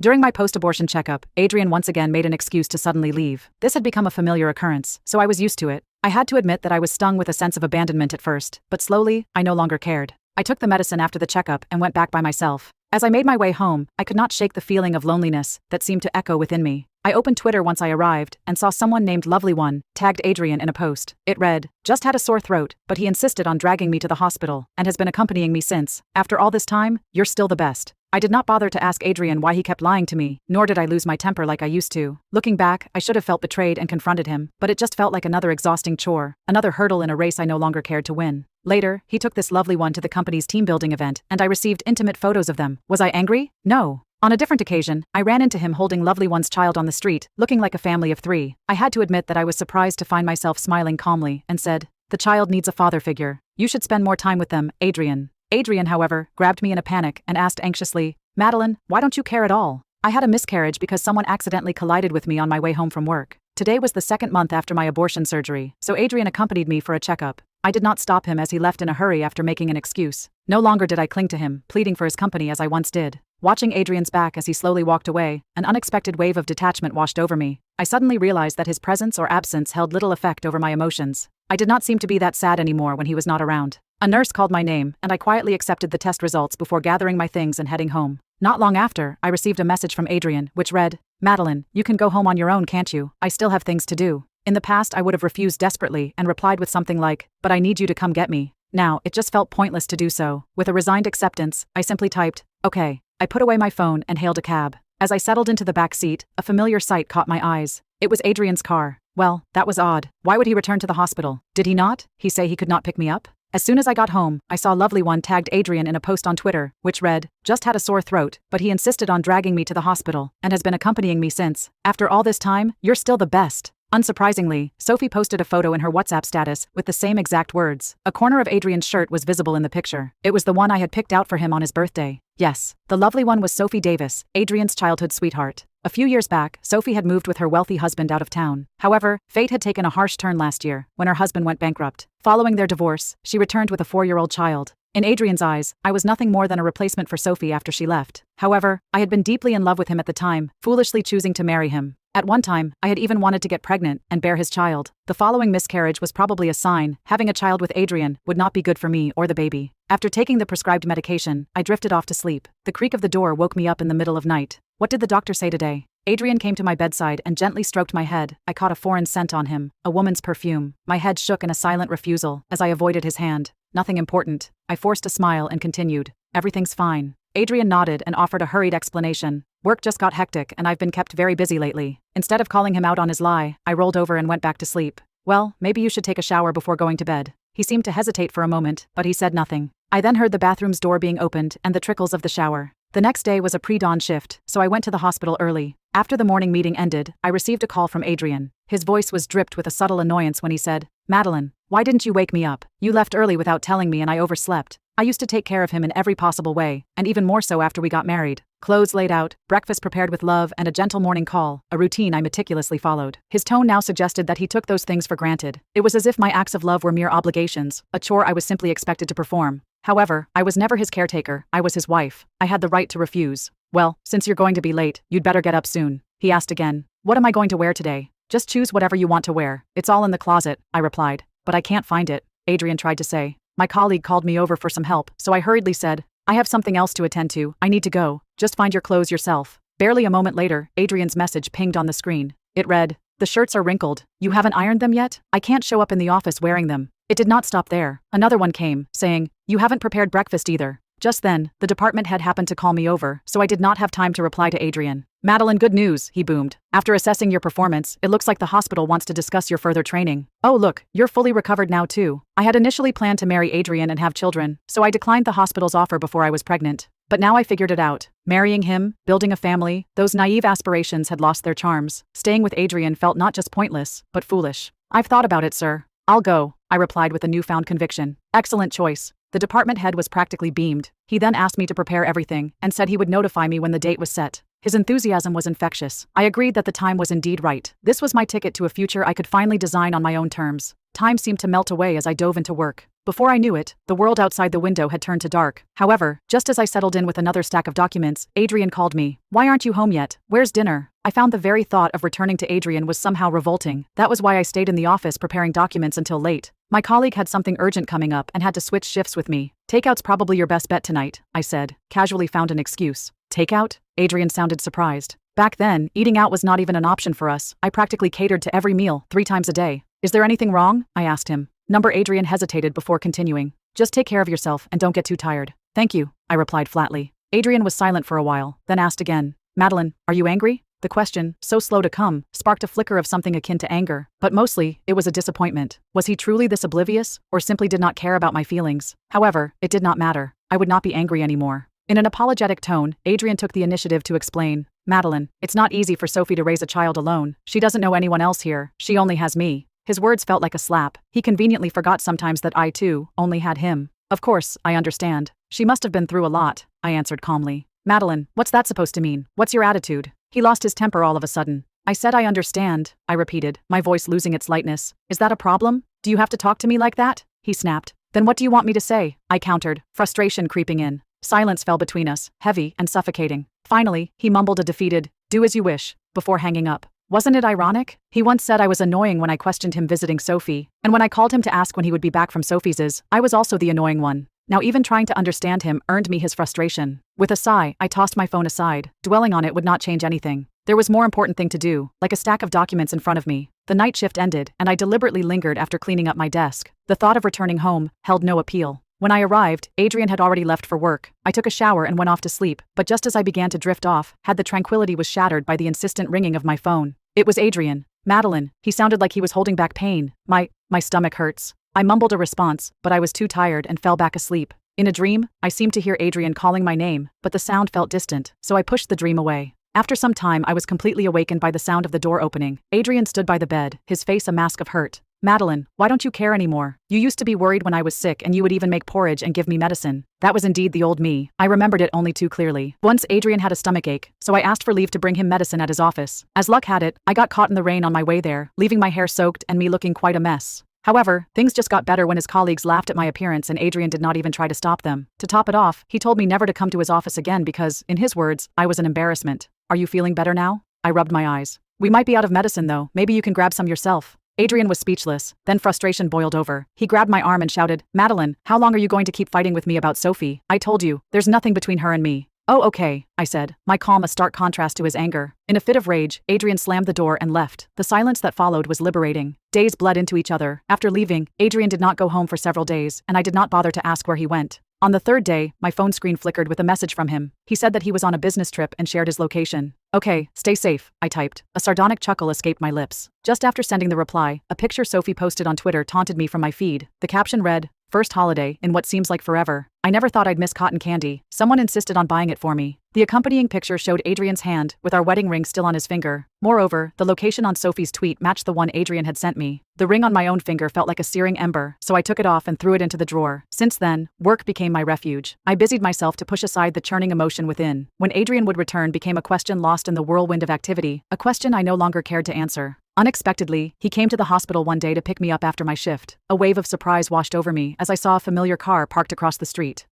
During my post-abortion checkup, Adrian once again made an excuse to suddenly leave. This had become a familiar occurrence, so I was used to it. I had to admit that I was stung with a sense of abandonment at first, but slowly, I no longer cared. I took the medicine after the checkup and went back by myself. As I made my way home, I could not shake the feeling of loneliness that seemed to echo within me. I opened Twitter once I arrived and saw someone named Lovely One tagged Adrian in a post. It read, "Just had a sore throat, but he insisted on dragging me to the hospital and has been accompanying me since. After all this time, you're still the best." I did not bother to ask Adrian why he kept lying to me, nor did I lose my temper like I used to. Looking back, I should have felt betrayed and confronted him, but it just felt like another exhausting chore, another hurdle in a race I no longer cared to win. Later, he took this Lovely One to the company's team building event, and I received intimate photos of them. Was I angry? No. On a different occasion, I ran into him holding Lovely One's child on the street, looking like a family of 3. I had to admit that I was surprised to find myself smiling calmly and said, "The child needs a father figure. You should spend more time with them, Adrian." Adrian, however, grabbed me in a panic and asked anxiously, "Madeline, why don't you care at all?" I had a miscarriage because someone accidentally collided with me on my way home from work. Today was the 2nd month after my abortion surgery, so Adrian accompanied me for a checkup. I did not stop him as he left in a hurry after making an excuse. No longer did I cling to him, pleading for his company as I once did. Watching Adrian's back as he slowly walked away, an unexpected wave of detachment washed over me. I suddenly realized that his presence or absence held little effect over my emotions. I did not seem to be that sad anymore when he was not around. A nurse called my name, and I quietly accepted the test results before gathering my things and heading home. Not long after, I received a message from Adrian, which read, "Madeline, you can go home on your own, can't you? I still have things to do." In the past, I would have refused desperately and replied with something like, "But I need you to come get me." Now, it just felt pointless to do so. With a resigned acceptance, I simply typed, "Okay." I put away my phone and hailed a cab. As I settled into the back seat, a familiar sight caught my eyes. It was Adrian's car. Well, that was odd. Why would he return to the hospital? Did he not? He say he could not pick me up? As soon as I got home, I saw Lovely One tagged Adrian in a post on Twitter, which read, "Just had a sore throat, but he insisted on dragging me to the hospital and has been accompanying me since. After all this time, you're still the best." Unsurprisingly, Sophie posted a photo in her WhatsApp status with the same exact words. A corner of Adrian's shirt was visible in the picture. It was the one I had picked out for him on his birthday. Yes, the Lovely One was Sophie Davis, Adrian's childhood sweetheart. A few years back, Sophie had moved with her wealthy husband out of town. However, fate had taken a harsh turn last year, when her husband went bankrupt. Following their divorce, she returned with a 4-year-old child. In Adrian's eyes, I was nothing more than a replacement for Sophie after she left. However, I had been deeply in love with him at the time, foolishly choosing to marry him. At one time, I had even wanted to get pregnant and bear his child. The following miscarriage was probably a sign. Having a child with Adrian would not be good for me or the baby. After taking the prescribed medication, I drifted off to sleep. The creak of the door woke me up in the middle of night. What did the doctor say today? Adrian came to my bedside and gently stroked my head. I caught a foreign scent on him, a woman's perfume. My head shook in a silent refusal as I avoided his hand. Nothing important. I forced a smile and continued, "Everything's fine." Adrian nodded and offered a hurried explanation. "Work just got hectic and I've been kept very busy lately." Instead of calling him out on his lie, I rolled over and went back to sleep. "Well, maybe you should take a shower before going to bed." He seemed to hesitate for a moment, but he said nothing. I then heard the bathroom's door being opened and the trickles of the shower. The next day was a pre-dawn shift, so I went to the hospital early. After the morning meeting ended, I received a call from Adrian. His voice was dripped with a subtle annoyance when he said, "Madeline, why didn't you wake me up? You left early without telling me and I overslept." I used to take care of him in every possible way, and even more so after we got married. Clothes laid out, breakfast prepared with love, and a gentle morning call, a routine I meticulously followed. His tone now suggested that he took those things for granted. It was as if my acts of love were mere obligations, a chore I was simply expected to perform. However, I was never his caretaker, I was his wife. I had the right to refuse. "Well, since you're going to be late, you'd better get up soon." He asked again, "What am I going to wear today?" "Just choose whatever you want to wear. It's all in the closet," I replied. "But I can't find it," Adrian tried to say. My colleague called me over for some help, so I hurriedly said, "I have something else to attend to, I need to go. Just find your clothes yourself." Barely a moment later, Adrian's message pinged on the screen. It read, "The shirts are wrinkled. You haven't ironed them yet? I can't show up in the office wearing them." It did not stop there. Another one came, saying, "You haven't prepared breakfast either." Just then, the department head happened to call me over, so I did not have time to reply to Adrian. "Madeline, good news," he boomed. "After assessing your performance, it looks like the hospital wants to discuss your further training." "Oh look, you're fully recovered now too." I had initially planned to marry Adrian and have children, so I declined the hospital's offer before I was pregnant. But now I figured it out. Marrying him, building a family, those naive aspirations had lost their charms. Staying with Adrian felt not just pointless, but foolish. "I've thought about it, sir. I'll go," I replied with a newfound conviction. "Excellent choice." The department head was practically beamed. He then asked me to prepare everything and said he would notify me when the date was set. His enthusiasm was infectious. I agreed that the time was indeed right. This was my ticket to a future I could finally design on my own terms. Time seemed to melt away as I dove into work. Before I knew it, the world outside the window had turned to dark. However, just as I settled in with another stack of documents, Adrian called me. "Why aren't you home yet? Where's dinner?" I found the very thought of returning to Adrian was somehow revolting. That was why I stayed in the office preparing documents until late. My colleague had something urgent coming up and had to switch shifts with me. "Takeout's probably your best bet tonight," I said, casually found an excuse. "Takeout?" Adrian sounded surprised. Back then, eating out was not even an option for us. I practically catered to every meal, 3 times a day. "Is there anything wrong?" I asked him. Adrian hesitated before continuing. "Just take care of yourself and don't get too tired." "Thank you," I replied flatly. Adrian was silent for a while, then asked again. "Madeline, are you angry?" The question, so slow to come, sparked a flicker of something akin to anger, but mostly, it was a disappointment. Was he truly this oblivious, or simply did not care about my feelings? However, it did not matter. I would not be angry anymore. In an apologetic tone, Adrian took the initiative to explain. "Madeline, it's not easy for Sophie to raise a child alone. She doesn't know anyone else here. She only has me." His words felt like a slap. He conveniently forgot sometimes that I, too, only had him. "Of course, I understand. She must have been through a lot," I answered calmly. "Madeline, what's that supposed to mean? What's your attitude?" He lost his temper all of a sudden. "I said I understand," I repeated, my voice losing its lightness. "Is that a problem? Do you have to talk to me like that?" He snapped. "Then what do you want me to say?" I countered, frustration creeping in. Silence fell between us, heavy and suffocating. Finally, he mumbled a defeated, "Do as you wish," before hanging up. Wasn't it ironic? He once said I was annoying when I questioned him visiting Sophie, and when I called him to ask when he would be back from Sophie's, I was also the annoying one. Now even trying to understand him earned me his frustration. With a sigh, I tossed my phone aside. Dwelling on it would not change anything. There was more important thing to do, like a stack of documents in front of me. The night shift ended, and I deliberately lingered after cleaning up my desk. The thought of returning home held no appeal. When I arrived, Adrian had already left for work. I took a shower and went off to sleep, but just as I began to drift off, the tranquility was shattered by the insistent ringing of my phone. It was Adrian. "Madeline." He sounded like he was holding back pain. My stomach hurts." I mumbled a response, but I was too tired and fell back asleep. In a dream, I seemed to hear Adrian calling my name, but the sound felt distant, so I pushed the dream away. After some time, I was completely awakened by the sound of the door opening. Adrian stood by the bed, his face a mask of hurt. "Madeline, why don't you care anymore? You used to be worried when I was sick and you would even make porridge and give me medicine." That was indeed the old me. I remembered it only too clearly. Once Adrian had a stomachache, so I asked for leave to bring him medicine at his office. As luck had it, I got caught in the rain on my way there, leaving my hair soaked and me looking quite a mess. However, things just got better when his colleagues laughed at my appearance and Adrian did not even try to stop them. To top it off, he told me never to come to his office again because, in his words, I was an embarrassment. "Are you feeling better now?" I rubbed my eyes. "We might be out of medicine though, maybe you can grab some yourself." Adrian was speechless, then frustration boiled over. He grabbed my arm and shouted, "Madeline, how long are you going to keep fighting with me about Sophie? I told you, there's nothing between her and me." "Oh okay," I said, my calm a stark contrast to his anger. In a fit of rage, Adrian slammed the door and left. The silence that followed was liberating. Days bled into each other. After leaving, Adrian did not go home for several days, and I did not bother to ask where he went. On the third day, my phone screen flickered with a message from him. He said that he was on a business trip and shared his location. "Okay, stay safe," I typed. A sardonic chuckle escaped my lips. Just after sending the reply, a picture Sophie posted on Twitter taunted me from my feed. The caption read, "First holiday in what seems like forever. I never thought I'd miss cotton candy. Someone insisted on buying it for me." The accompanying picture showed Adrian's hand, with our wedding ring still on his finger. Moreover, the location on Sophie's tweet matched the one Adrian had sent me. The ring on my own finger felt like a searing ember, so I took it off and threw it into the drawer. Since then, work became my refuge. I busied myself to push aside the churning emotion within. When Adrian would return became a question lost in the whirlwind of activity, a question I no longer cared to answer. Unexpectedly, he came to the hospital one day to pick me up after my shift. A wave of surprise washed over me as I saw a familiar car parked across the street.